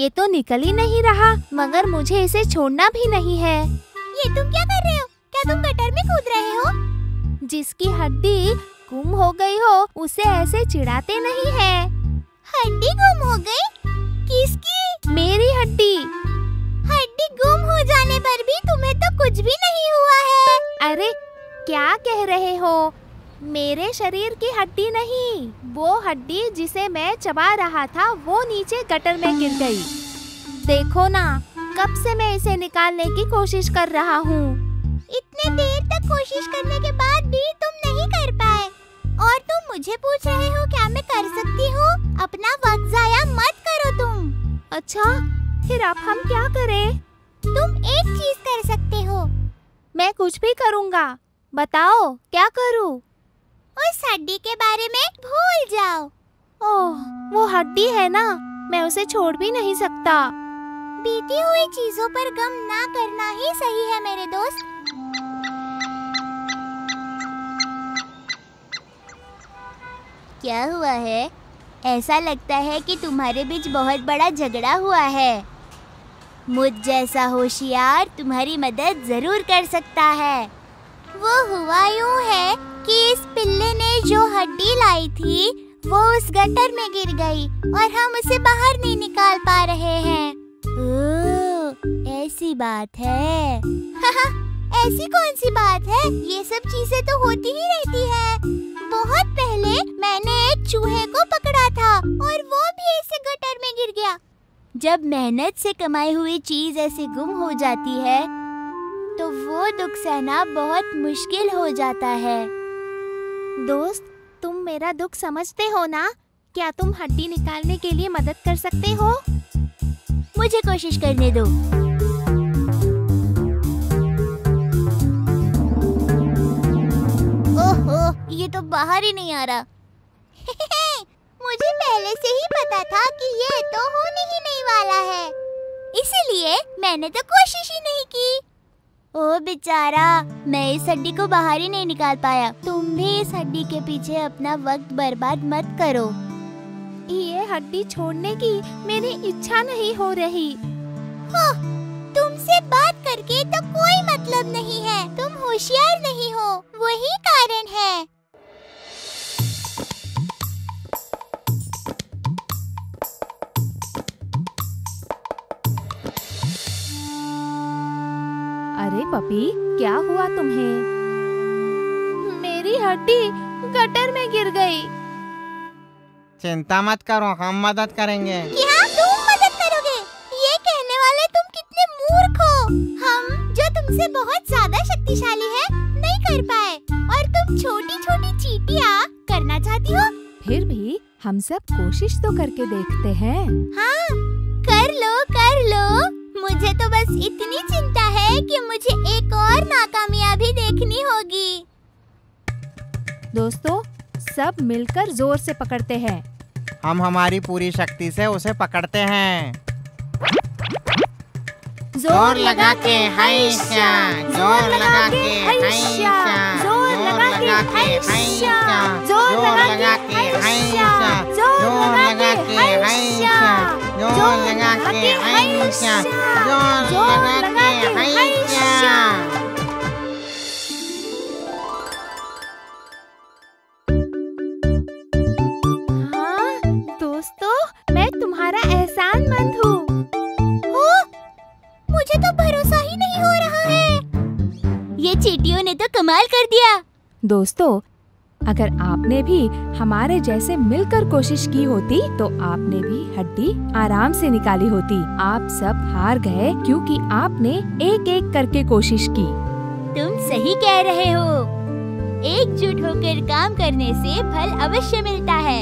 ये तो निकल ही नहीं रहा, मगर मुझे इसे छोड़ना भी नहीं है। ये तुम क्या कर रहे हो? क्या तुम गटर में कूद रहे हो? जिसकी हड्डी गुम हो गई हो उसे ऐसे चिढ़ाते नहीं है। हड्डी गुम हो गई? किसकी? मेरी हड्डी। हड्डी गुम हो जाने पर भी तुम्हें तो कुछ भी नहीं हुआ है। अरे क्या कह रहे हो? मेरे शरीर की हड्डी नहीं, वो हड्डी जिसे मैं चबा रहा था वो नीचे गटर में गिर गई। देखो ना, कब से मैं इसे निकालने की कोशिश कर रहा हूँ। इतने देर तक कोशिश करने के बाद भी तुम नहीं कर पाए और तुम मुझे पूछ रहे हो क्या मैं कर सकती हूँ? अपना वक्त जाया मत करो तुम। अच्छा, फिर अब हम क्या करें? तुम एक चीज कर सकते हो। मैं कुछ भी करूँगा, बताओ क्या करूँ? उस हड्डी के बारे में भूल जाओ। ओह, वो हड्डी है ना, मैं उसे छोड़ भी नहीं सकता। बीती हुई चीजों पर गम ना करना ही सही है मेरे दोस्त। क्या हुआ है? ऐसा लगता है कि तुम्हारे बीच बहुत बड़ा झगड़ा हुआ है। मुझ जैसा होशियार तुम्हारी मदद जरूर कर सकता है। वो हुआ यूँ है कि इस पिल्ले ने जो हड्डी लाई थी वो उस गटर में गिर गई और हम उसे बाहर नहीं निकाल पा रहे हैं। ओह, ऐसी बात है। ऐसी कौन सी बात है? ये सब चीजें तो होती ही रहती है। बहुत पहले मैंने एक चूहे को पकड़ा था और वो भी ऐसे गटर में गिर गया। जब मेहनत से कमाई हुई चीज ऐसे गुम हो जाती है तो वो दुख सहना बहुत मुश्किल हो जाता है। दोस्त, तुम मेरा दुख समझते हो ना? क्या तुम हड्डी निकालने के लिए मदद कर सकते हो? मुझे कोशिश करने दो। ओहो, ये तो बाहर ही नहीं आ रहा। मुझे पहले से ही पता था कि ये तो होने ही नहीं वाला है, इसीलिए मैंने तो कोशिश ही नहीं की। ओ बेचारा, मैं इस हड्डी को बाहर ही नहीं निकाल पाया। तुम भी इस हड्डी के पीछे अपना वक्त बर्बाद मत करो। ये हड्डी छोड़ने की मेरी इच्छा नहीं हो रही। तुमसे बात करके तो कोई मतलब नहीं है। तुम होशियार नहीं हो, वही कारण है। अरे पपी, क्या हुआ तुम्हें? मेरी हड्डी गटर में गिर गई। चिंता मत करो, हम मदद करेंगे। क्या तुम मदद करोगे? ये कहने वाले तुम कितने मूर्ख हो। हम जो तुमसे बहुत ज्यादा शक्तिशाली है नहीं कर पाए और तुम छोटी छोटी चींटियां करना चाहती हो। फिर भी हम सब कोशिश तो करके देखते हैं। हाँ, कर लो कर लो। मुझे तो बस इतनी चिंता है कि मुझे एक और नाकामयाबी देखनी होगी। दोस्तों, सब मिलकर जोर से पकड़ते हैं। हम हमारी पूरी शक्ति से उसे पकड़ते हैं। जोर लगा के हैशा, जोर लगा के हैशा, जोर लगा के हैशा, जोर लगा के हैशा, जोर लगा के हैशा, जोर लगा के हैशा, जोर लगा के हैशा। हाँ दोस्तों, मैं तुम्हारा एहसानमंद हूँ। मुझे तो भरोसा ही नहीं हो रहा है। ये चींटियों ने तो कमाल कर दिया। दोस्तों, अगर आपने भी हमारे जैसे मिलकर कोशिश की होती तो आपने भी हड्डी आराम से निकाली होती। आप सब हार गए क्योंकि आपने एक एक करके कोशिश की। तुम सही कह रहे हो। एकजुट होकर काम करने से फल अवश्य मिलता है।